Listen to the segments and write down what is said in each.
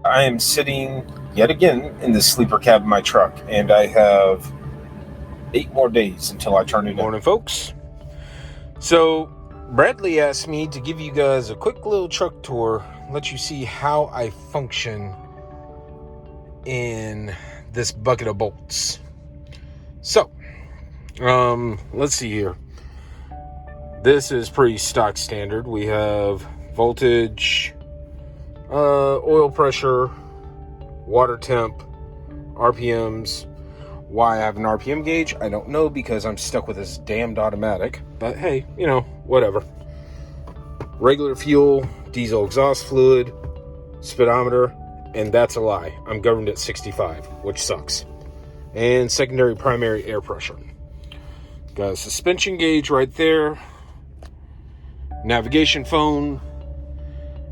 I am sitting yet again in the sleeper cab of my truck, and I have 8 more days until I turn it in. Morning, folks. So, Bradley asked me to give you guys a quick little truck tour, let you see how I function in this bucket of bolts. So, let's see here. This is pretty stock standard. We have voltage, oil pressure, water temp, RPMs. Why I have an RPM gauge, I don't know, because I'm stuck with this damned automatic. But hey, whatever. Regular fuel, diesel exhaust fluid, speedometer, and that's a lie. I'm governed at 65, which sucks. And secondary primary air pressure. Got a suspension gauge right there. Navigation phone.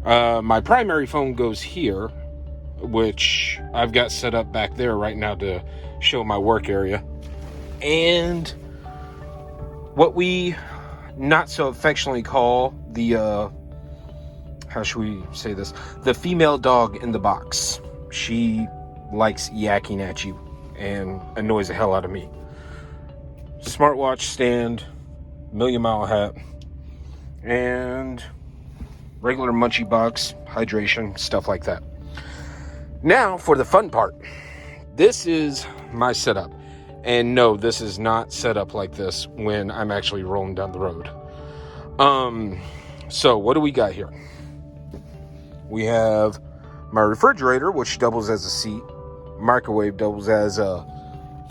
My primary phone goes here, which I've got set up back there right now to show my work area. And what we not so affectionately call the how should we say this, the female dog in the box. She likes yakking at you and annoys the hell out of me. Smartwatch stand, million mile hat, and regular munchie box, hydration, stuff like that. Now for the fun part. This is my setup. And no, this is not set up like this when I'm actually rolling down the road. So what do we got here? We have my refrigerator, which doubles as a seat. Microwave doubles as a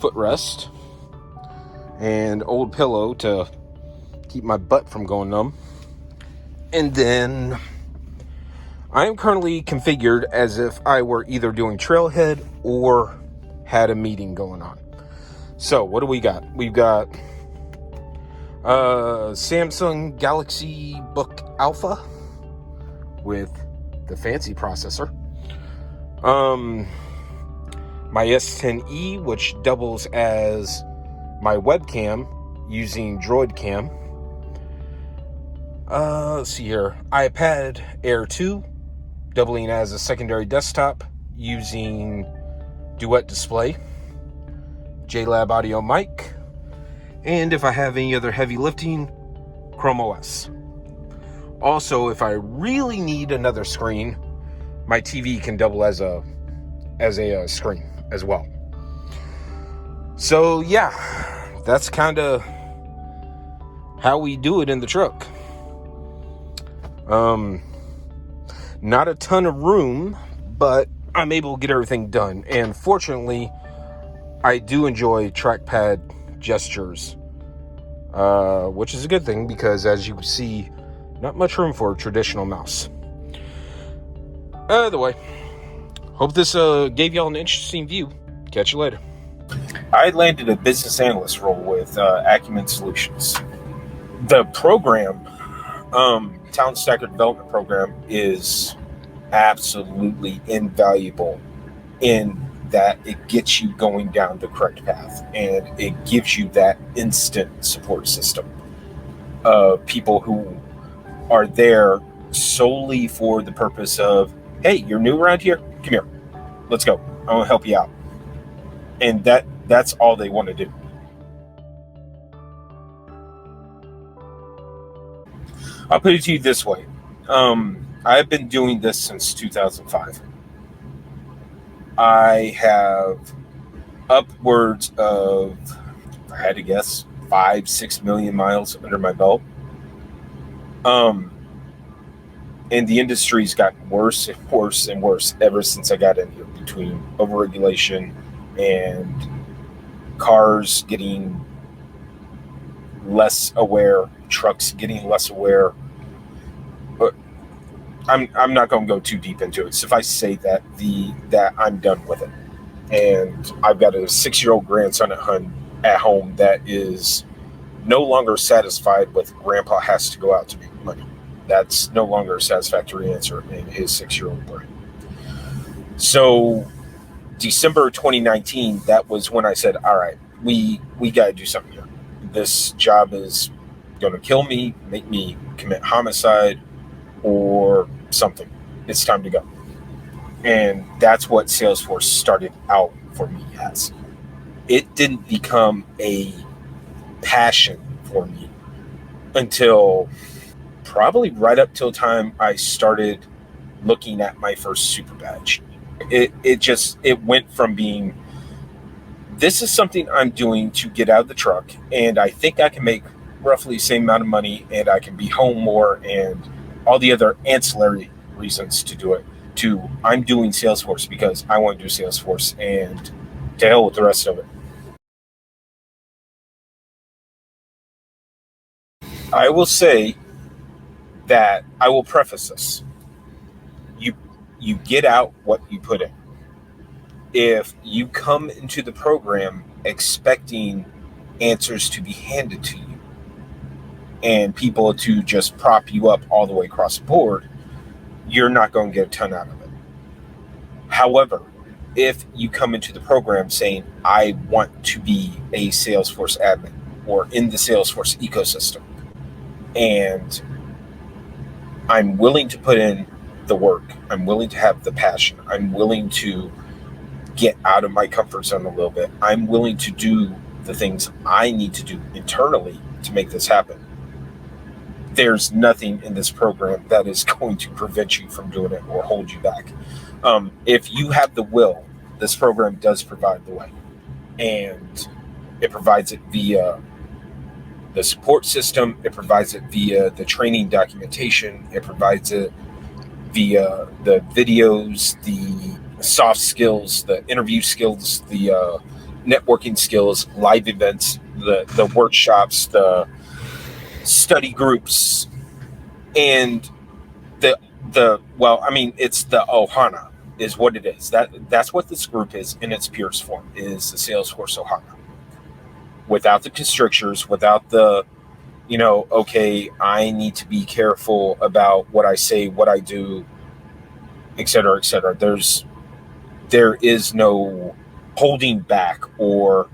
footrest. And old pillow to keep my butt from going numb. And then I am currently configured as if I were either doing trailhead or had a meeting going on. So what do we got? We've got Samsung Galaxy Book Alpha with the fancy processor. My S10e, which doubles as my webcam using Droid Cam. Let's see here. iPad Air 2, doubling as a secondary desktop using Duet Display. JLab audio mic. And if I have any other heavy lifting, Chrome OS. Also, if I really need another screen, my TV can double as a screen as well. So yeah, that's kind of how we do it in the truck. Not a ton of room, but I'm able to get everything done. And fortunately, I do enjoy trackpad gestures, which is a good thing because, as you can see, not much room for a traditional mouse. Either way, hope this gave y'all an interesting view. Catch you later. I landed a business analyst role with Acumen Solutions. The program, Talent Stacker Development Program, is absolutely invaluable in that it gets you going down the correct path, and it gives you that instant support system of people who are there solely for the purpose of, hey, you're new around here? Come here. Let's go. I want to help you out. And that's all they want to do. I'll put it to you this way. I've been doing this since 2005. I have upwards of, if I had to guess, 5-6 million miles under my belt. And the industry's gotten worse and worse and worse ever since I got in here, between overregulation and cars getting less aware, trucks getting less aware. But I'm not going to go too deep into it. Suffice to say that I'm done with it. And I've got a 6-year-old grandson at home that is no longer satisfied with grandpa has to go out to make money. That's no longer a satisfactory answer in his 6-year-old brain. So December 2019, that was when I said, all right, we got to do something here. This job is going to kill me, make me commit homicide or something. It's time to go. And that's what Salesforce started out for me as. It didn't become a passion for me until probably right up till time I started looking at my first super badge. It went from being, this is something I'm doing to get out of the truck, and I think I can make roughly the same amount of money, and I can be home more, and all the other ancillary reasons to do it, to I'm doing Salesforce because I want to do Salesforce, and to hell with the rest of it. I will say that I will preface this. You you get out what you put in. If you come into the program expecting answers to be handed to you and people to just prop you up all the way across the board, you're not going to get a ton out of it. However, if you come into the program saying, I want to be a Salesforce admin or in the Salesforce ecosystem, and I'm willing to put in the work, I'm willing to have the passion, I'm willing to get out of my comfort zone a little bit, I'm willing to do the things I need to do internally to make this happen, there's nothing in this program that is going to prevent you from doing it or hold you back. If you have the will, this program does provide the way. And it provides it via the support system. It provides it via the training documentation. It provides it via the videos, the soft skills, the interview skills, the networking skills, live events, the workshops, the study groups, and it's the Ohana is what it is. That's what this group is in its purest form, is the Salesforce Ohana. Without the constrictures, without the, okay, I need to be careful about what I say, what I do, et cetera, et cetera. There is no holding back or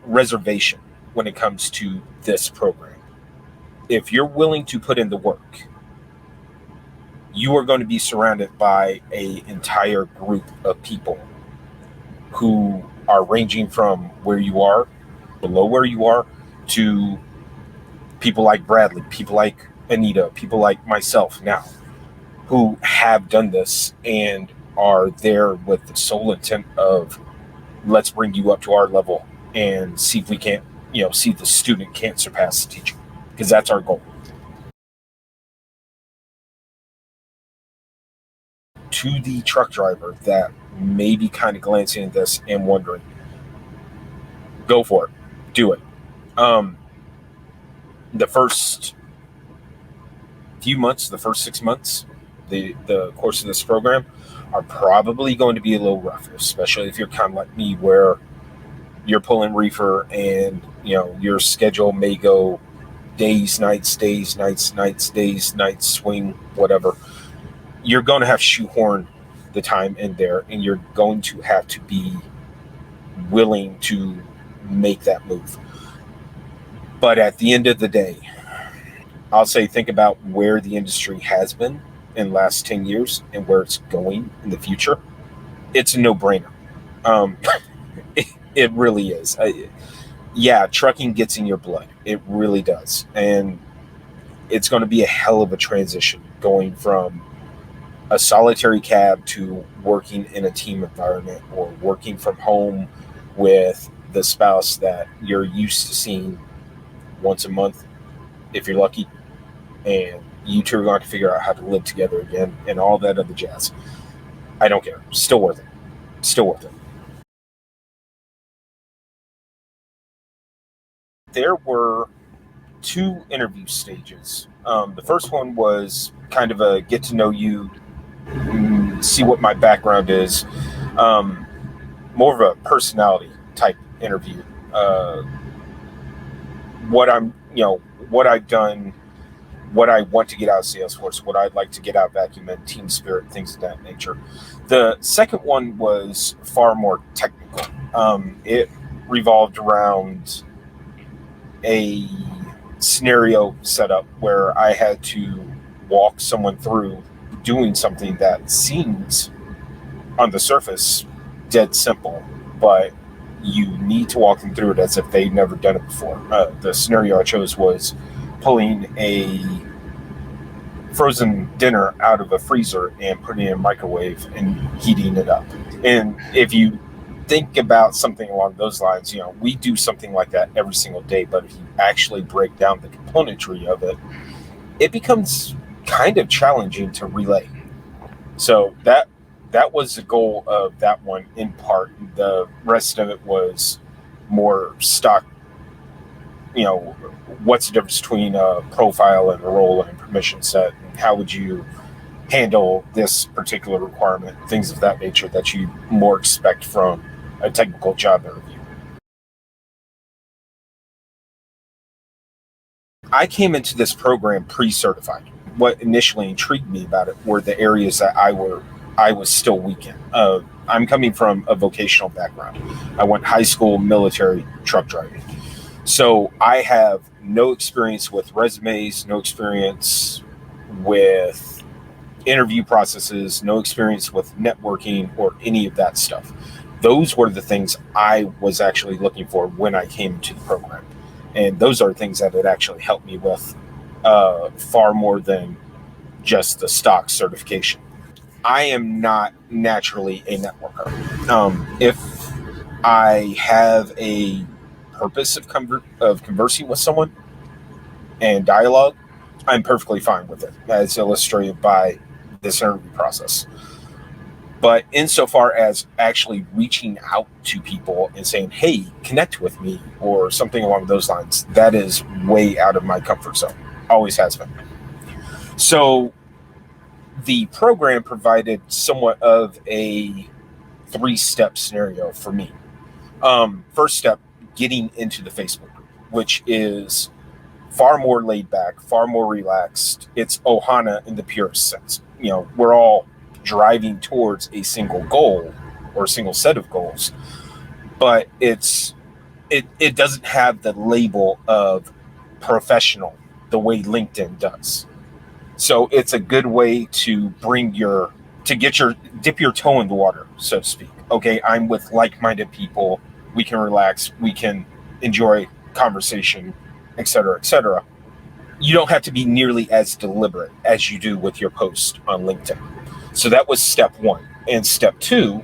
reservation when it comes to this program. If you're willing to put in the work, you are going to be surrounded by an entire group of people who are ranging from where you are, below where you are, to people like Bradley, people like Anita, people like myself now, who have done this and are there with the sole intent of, let's bring you up to our level and see if we can't, see if the student can't surpass the teacher, because that's our goal. To the truck driver that may be kind of glancing at this and wondering, go for it, do it. The first few months, the first 6 months, the course of this program are probably going to be a little rough, especially if you're kind of like me, where you're pulling reefer and your schedule may go days, nights, swing, whatever. You're going to have to shoehorn the time in there, and you're going to have to be willing to make that move. But at the end of the day, I'll say, think about where the industry has been in the last 10 years and where it's going in the future. It's a no-brainer. It really is. Trucking gets in your blood. It really does. And it's going to be a hell of a transition going from a solitary cab to working in a team environment, or working from home with the spouse that you're used to seeing once a month, if you're lucky, and you two are going to figure out how to live together again and all that other jazz. I don't care. Still worth it. Still worth it. There were 2 interview stages. The first one was kind of a get to know you, see what my background is, more of a personality type interview. What I've done, what I want to get out of Salesforce, what I'd like to get out of Vacuum, team spirit, things of that nature. The second one was far more technical. It revolved around a scenario setup where I had to walk someone through doing something that seems on the surface, dead simple, but you need to walk them through it as if they've never done it before. The scenario I chose was pulling a frozen dinner out of a freezer and putting it in a microwave and heating it up. And if you think about something along those lines, we do something like that every single day, but if you actually break down the componentry of it, it becomes kind of challenging to relay. So that was the goal of that one in part. The rest of it was more stock, what's the difference between a profile and a role and a permission set, and how would you handle this particular requirement, things of that nature that you more expect from a technical job interview. I came into this program pre-certified. What initially intrigued me about it were the areas that I was still weak in. I'm coming from a vocational background. I went high school, military, truck driving. So I have no experience with resumes, no experience with interview processes, no experience with networking or any of that stuff. Those were the things I was actually looking for when I came to the program. And those are things that it actually helped me with far more than just the stock certification. I am not naturally a networker. If I have a purpose of conversing with someone and dialogue, I'm perfectly fine with it, as illustrated by this interview process. But insofar as actually reaching out to people and saying, hey, connect with me, or something along those lines, that is way out of my comfort zone. Always has been. So the program provided somewhat of a 3-step scenario for me. First step, getting into the Facebook group, which is far more laid back, far more relaxed. It's Ohana in the purest sense. We're all driving towards a single goal or a single set of goals, but it doesn't have the label of professional the way LinkedIn does. So it's a good way to dip your toe in the water, so to speak. Okay, I'm with like-minded people. We can relax. We can enjoy conversation, etc., etc. You don't have to be nearly as deliberate as you do with your post on LinkedIn. So that was step 1. And step 2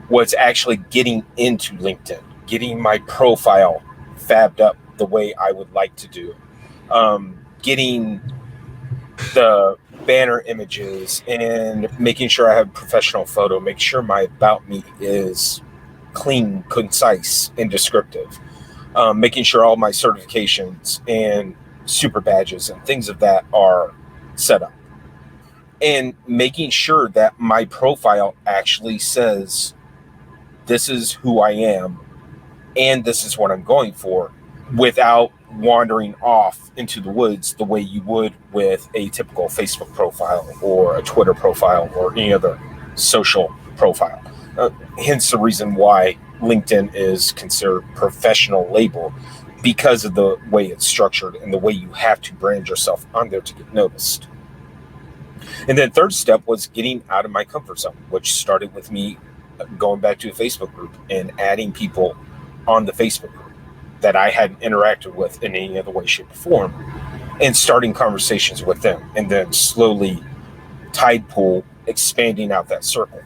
was actually getting into LinkedIn, getting my profile fabbed up the way I would like to do, getting the banner images and making sure I have a professional photo, make sure my about me is clean, concise, and descriptive, making sure all my certifications and super badges and things of that are set up, and making sure that my profile actually says this is who I am and this is what I'm going for, without wandering off into the woods the way you would with a typical Facebook profile or a Twitter profile or any other social profile. Hence the reason why LinkedIn is considered professional label, because of the way it's structured and the way you have to brand yourself on there to get noticed. And then third step was getting out of my comfort zone, which started with me going back to a Facebook group and adding people on the Facebook group that I hadn't interacted with in any other way, shape, or form, and starting conversations with them, and then slowly tide pool expanding out that circle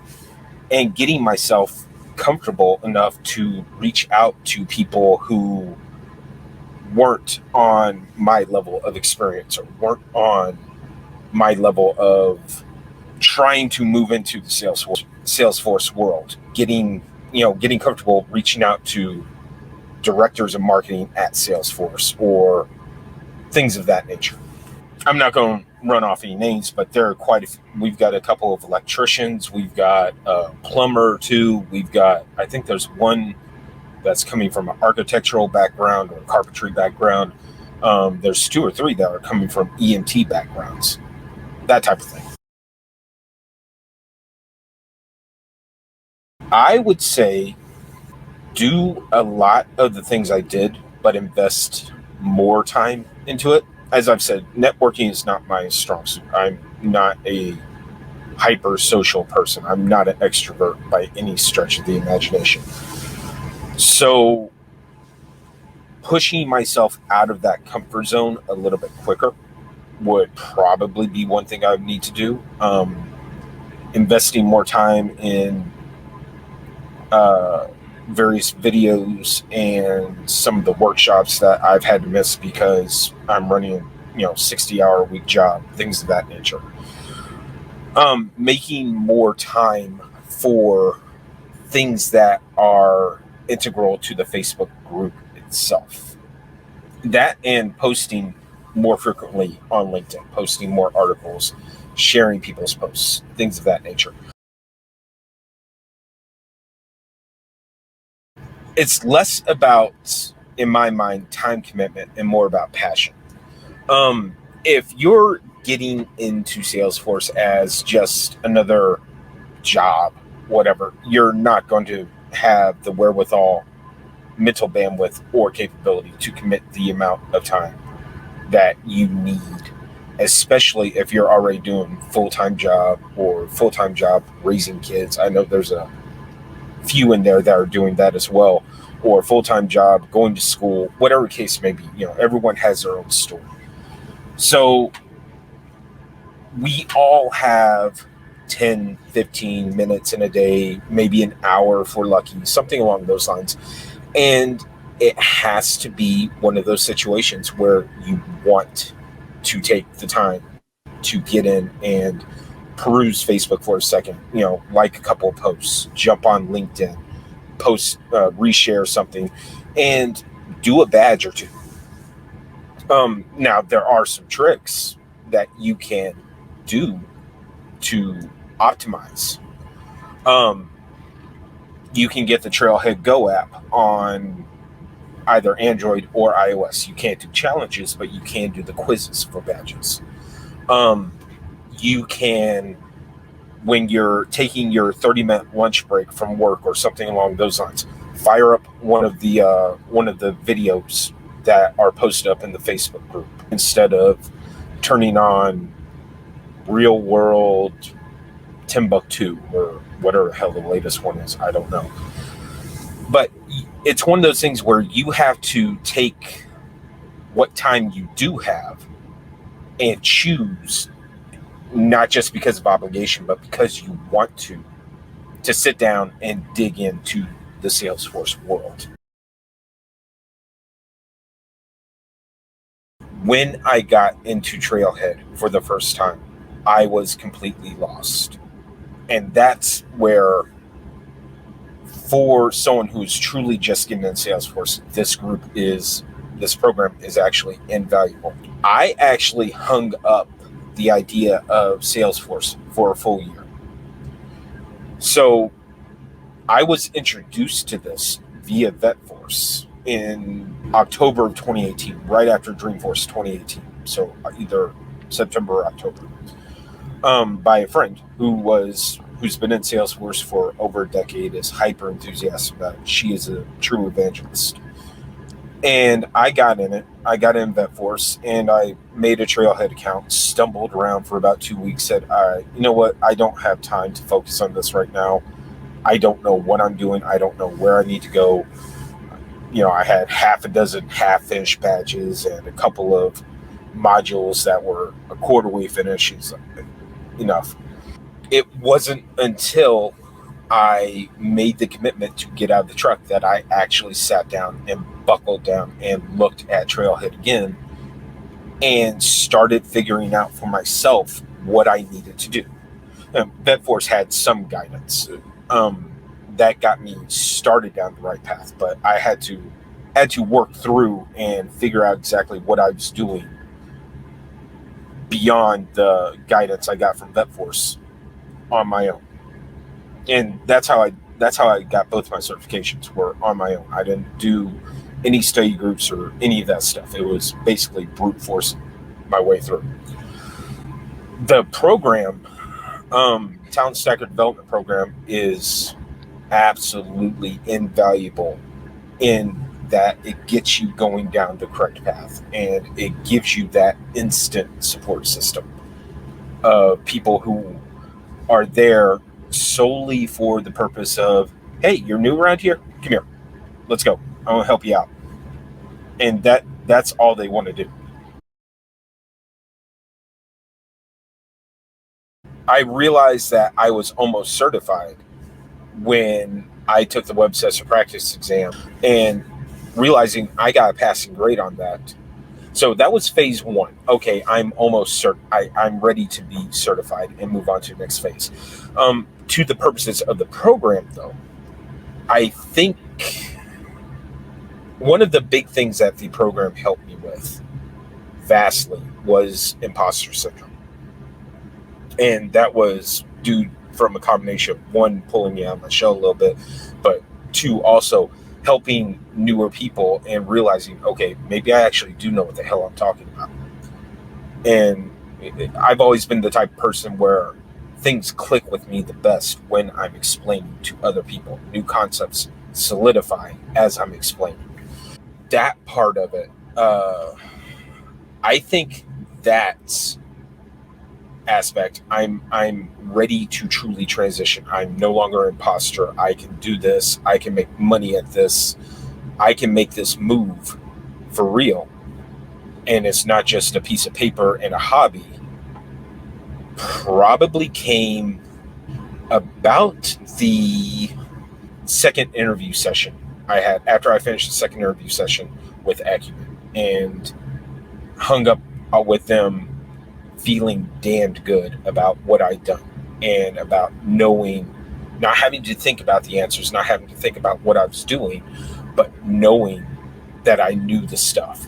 and getting myself comfortable enough to reach out to people who weren't on my level of experience or weren't on my level of trying to move into the Salesforce world, getting comfortable reaching out to directors of marketing at Salesforce or things of that nature. I'm not going to run off any names, but there are quite a few. We've got a couple of electricians. We've got a plumber too. I think there's one that's coming from an architectural background or carpentry background. There's 2 or 3 that are coming from EMT backgrounds, that type of thing. I would say do a lot of the things I did, but invest more time into it. As I've said, networking is not my strong suit. I'm not a hyper social person. I'm not an extrovert by any stretch of the imagination. So pushing myself out of that comfort zone a little bit quicker would probably be one thing I would need to do. Investing more time in various videos and some of the workshops that I've had to miss because I'm running, 60-hour a week job, things of that nature. Making more time for things that are integral to the Facebook group itself. That and posting more frequently on LinkedIn, posting more articles, sharing people's posts, things of that nature. It's less about, in my mind, time commitment and more about passion. If you're getting into Salesforce as just another job, whatever, you're not going to have the wherewithal, mental bandwidth, or capability to commit the amount of time that you need, especially if you're already doing full-time job raising kids. I know there's a few in there that are doing that as well, or full-time job, going to school, whatever the case may be. Everyone has their own story. So we all have 10, 15 minutes in a day, maybe an hour if we're lucky, something along those lines. And it has to be one of those situations where you want to take the time to get in and peruse Facebook for a second, like a couple of posts, jump on LinkedIn, post, reshare something, and do a badge or two. Now, there are some tricks that you can do to optimize. You can get the Trailhead Go app on either Android or iOS. You can't do challenges, but you can do the quizzes for badges. You can, when you're taking your 30-minute lunch break from work or something along those lines, fire up one of the videos that are posted up in the Facebook group instead of turning on Real World Timbuktu or whatever the hell the latest one is. I don't know. But it's one of those things where you have to take what time you do have and choose, not just because of obligation, but because you want to sit down and dig into the Salesforce world. When I got into Trailhead for the first time, I was completely lost. And that's where, for someone who's truly just getting in Salesforce, this program is actually invaluable. I actually hung up the idea of Salesforce for a full year. So I was introduced to this via VetForce in October of 2018, right after Dreamforce 2018. So either September or October, by a friend who's been in Salesforce for over a decade, is hyper enthusiastic about it. She is a true evangelist. And I got in VetForce, and I made a Trailhead account, stumbled around for about 2 weeks, said, you know what, I don't have time to focus on this right now. I don't know what I'm doing. I don't know where I need to go. I had half a dozen half-finished badges and a couple of modules that were a quarter way finish. Enough. It wasn't until I made the commitment to get out of the truck that I actually sat down and buckled down and looked at Trailhead again and started figuring out for myself what I needed to do. VetForce had some guidance that got me started down the right path, but I had to work through and figure out exactly what I was doing beyond the guidance I got from VetForce on my own. And that's how I got both my certifications, were on my own. I didn't do any study groups or any of that stuff. It was basically brute forcing my way through. The program, Talent Stacker Development Program, is absolutely invaluable in that it gets you going down the correct path, and it gives you that instant support system of people who are there solely for the purpose of, hey, you're new around here? Come here. Let's go. I want to help you out. And that's all they want to do. I realized that I was almost certified when I took the web session practice exam, and realizing I got a passing grade on that. So that was phase one. Okay, I'm almost I'm ready to be certified and move on to the next phase. To the purposes of the program, though, I think one of the big things that the program helped me with vastly was imposter syndrome. And that was due from a combination of, one, pulling me out of my shell a little bit, but two, also helping newer people and realizing, okay, maybe I actually do know what the hell I'm talking about. And I've always been the type of person where things click with me the best when I'm explaining to other people. New concepts solidify as I'm explaining. That part of it, I think that's aspect, I'm ready to truly transition. I'm no longer an imposter. I can do this. I can make money at this. I can make this move for real. And it's not just a piece of paper and a hobby. Probably came about the second interview session I had after I finished the second interview session with Acumen, and hung up with them feeling damned good about what I'd done, and about knowing, not having to think about the answers, not having to think about what I was doing, but knowing that I knew the stuff.